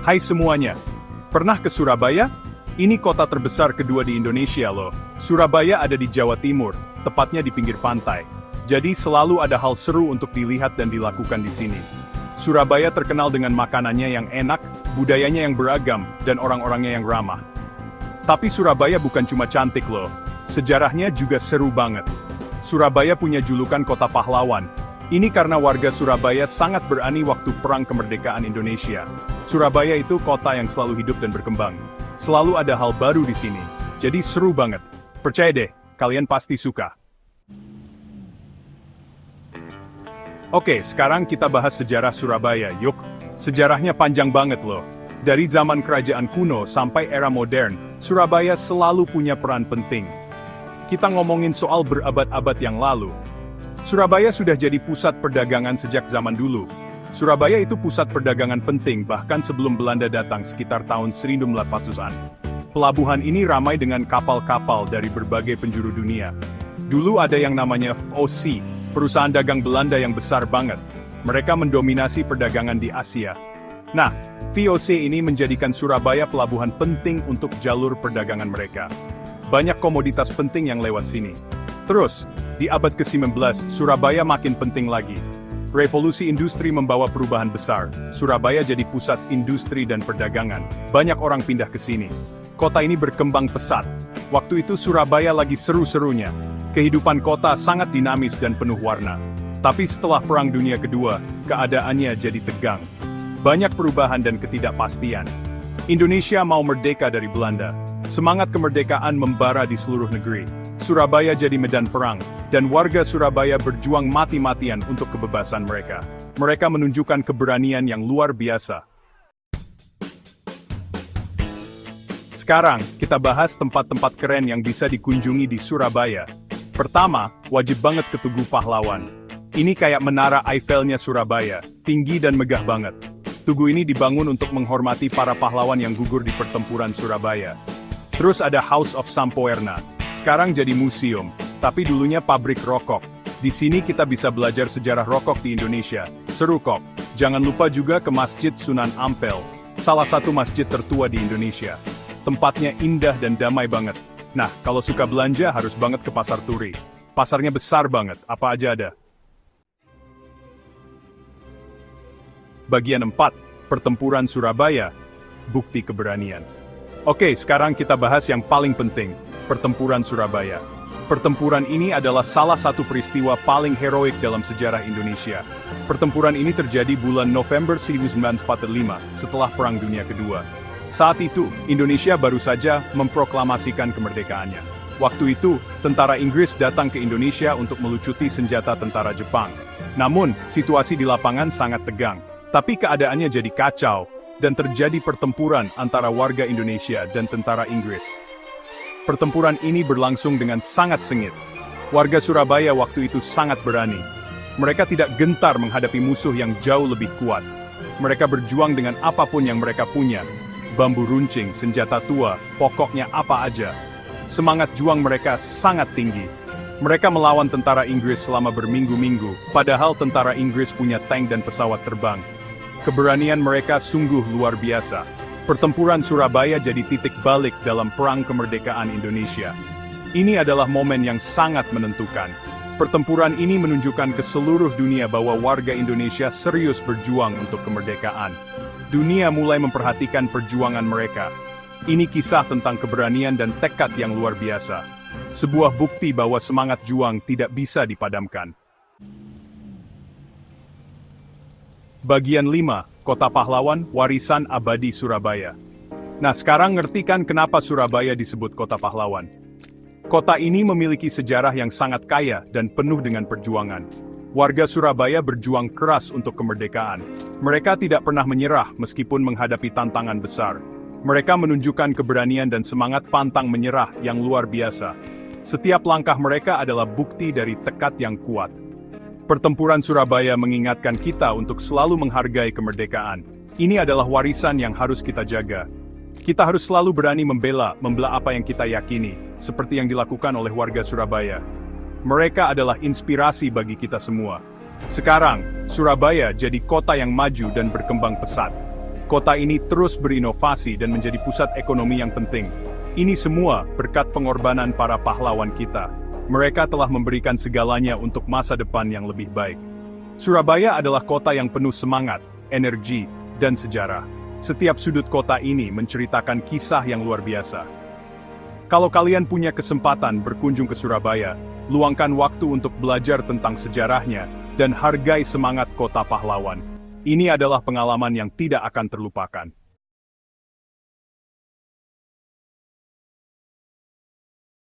Hai semuanya, pernah ke Surabaya? Ini kota terbesar kedua di Indonesia loh. Surabaya ada di Jawa Timur, tepatnya di pinggir pantai. Jadi selalu ada hal seru untuk dilihat dan dilakukan di sini. Surabaya terkenal dengan makanannya yang enak, budayanya yang beragam, dan orang-orangnya yang ramah. Tapi Surabaya bukan cuma cantik loh, sejarahnya juga seru banget. Surabaya punya julukan kota pahlawan. Ini karena warga Surabaya sangat berani waktu Perang Kemerdekaan Indonesia. Surabaya itu kota yang selalu hidup dan berkembang. Selalu ada hal baru di sini. Jadi seru banget. Percaya deh, kalian pasti suka. Oke, sekarang kita bahas sejarah Surabaya, yuk. Sejarahnya panjang banget loh. Dari zaman kerajaan kuno sampai era modern, Surabaya selalu punya peran penting. Kita ngomongin soal berabad-abad yang lalu. Surabaya sudah jadi pusat perdagangan sejak zaman dulu. Surabaya itu pusat perdagangan penting bahkan sebelum Belanda datang sekitar tahun 1400-an. Pelabuhan ini ramai dengan kapal-kapal dari berbagai penjuru dunia. Dulu ada yang namanya VOC, perusahaan dagang Belanda yang besar banget. Mereka mendominasi perdagangan di Asia. Nah, VOC ini menjadikan Surabaya pelabuhan penting untuk jalur perdagangan mereka. Banyak komoditas penting yang lewat sini. Terus, di abad ke-19, Surabaya makin penting lagi. Revolusi industri membawa perubahan besar. Surabaya jadi pusat industri dan perdagangan. Banyak orang pindah ke sini. Kota ini berkembang pesat. Waktu itu Surabaya lagi seru-serunya. Kehidupan kota sangat dinamis dan penuh warna. Tapi setelah Perang Dunia Kedua, keadaannya jadi tegang. Banyak perubahan dan ketidakpastian. Indonesia mau merdeka dari Belanda. Semangat kemerdekaan membara di seluruh negeri. Surabaya jadi medan perang, dan warga Surabaya berjuang mati-matian untuk kebebasan mereka. Mereka menunjukkan keberanian yang luar biasa. Sekarang, kita bahas tempat-tempat keren yang bisa dikunjungi di Surabaya. Pertama, wajib banget ke Tugu Pahlawan. Ini kayak menara Eiffelnya Surabaya, tinggi dan megah banget. Tugu ini dibangun untuk menghormati para pahlawan yang gugur di pertempuran Surabaya. Terus ada House of Sampoerna. Sekarang jadi museum, tapi dulunya pabrik rokok. Di sini kita bisa belajar sejarah rokok di Indonesia. Seru kok. Jangan lupa juga ke Masjid Sunan Ampel, salah satu masjid tertua di Indonesia. Tempatnya indah dan damai banget. Nah, kalau suka belanja harus banget ke Pasar Turi. Pasarnya besar banget, apa aja ada. Bagian 4, Pertempuran Surabaya, Bukti Keberanian. Oke, sekarang kita bahas yang paling penting, Pertempuran Surabaya. Pertempuran ini adalah salah satu peristiwa paling heroik dalam sejarah Indonesia. Pertempuran ini terjadi bulan November 1945, setelah Perang Dunia Kedua. Saat itu, Indonesia baru saja memproklamasikan kemerdekaannya. Waktu itu, tentara Inggris datang ke Indonesia untuk melucuti senjata tentara Jepang. Namun, situasi di lapangan sangat tegang. Tapi keadaannya jadi kacau, dan terjadi pertempuran antara warga Indonesia dan tentara Inggris. Pertempuran ini berlangsung dengan sangat sengit. Warga Surabaya waktu itu sangat berani. Mereka tidak gentar menghadapi musuh yang jauh lebih kuat. Mereka berjuang dengan apapun yang mereka punya. Bambu runcing, senjata tua, pokoknya apa aja. Semangat juang mereka sangat tinggi. Mereka melawan tentara Inggris selama berminggu-minggu, padahal tentara Inggris punya tank dan pesawat terbang. Keberanian mereka sungguh luar biasa. Pertempuran Surabaya jadi titik balik dalam Perang Kemerdekaan Indonesia. Ini adalah momen yang sangat menentukan. Pertempuran ini menunjukkan ke seluruh dunia bahwa warga Indonesia serius berjuang untuk kemerdekaan. Dunia mulai memperhatikan perjuangan mereka. Ini kisah tentang keberanian dan tekad yang luar biasa. Sebuah bukti bahwa semangat juang tidak bisa dipadamkan. Bagian 5, Kota Pahlawan, Warisan Abadi Surabaya. Nah, sekarang ngerti kan kenapa Surabaya disebut Kota Pahlawan? Kota ini memiliki sejarah yang sangat kaya dan penuh dengan perjuangan. Warga Surabaya berjuang keras untuk kemerdekaan. Mereka tidak pernah menyerah meskipun menghadapi tantangan besar. Mereka menunjukkan keberanian dan semangat pantang menyerah yang luar biasa. Setiap langkah mereka adalah bukti dari tekad yang kuat. Pertempuran Surabaya mengingatkan kita untuk selalu menghargai kemerdekaan. Ini adalah warisan yang harus kita jaga. Kita harus selalu berani membela apa yang kita yakini, seperti yang dilakukan oleh warga Surabaya. Mereka adalah inspirasi bagi kita semua. Sekarang, Surabaya jadi kota yang maju dan berkembang pesat. Kota ini terus berinovasi dan menjadi pusat ekonomi yang penting. Ini semua berkat pengorbanan para pahlawan kita. Mereka telah memberikan segalanya untuk masa depan yang lebih baik. Surabaya adalah kota yang penuh semangat, energi, dan sejarah. Setiap sudut kota ini menceritakan kisah yang luar biasa. Kalau kalian punya kesempatan berkunjung ke Surabaya, luangkan waktu untuk belajar tentang sejarahnya dan hargai semangat kota pahlawan. Ini adalah pengalaman yang tidak akan terlupakan.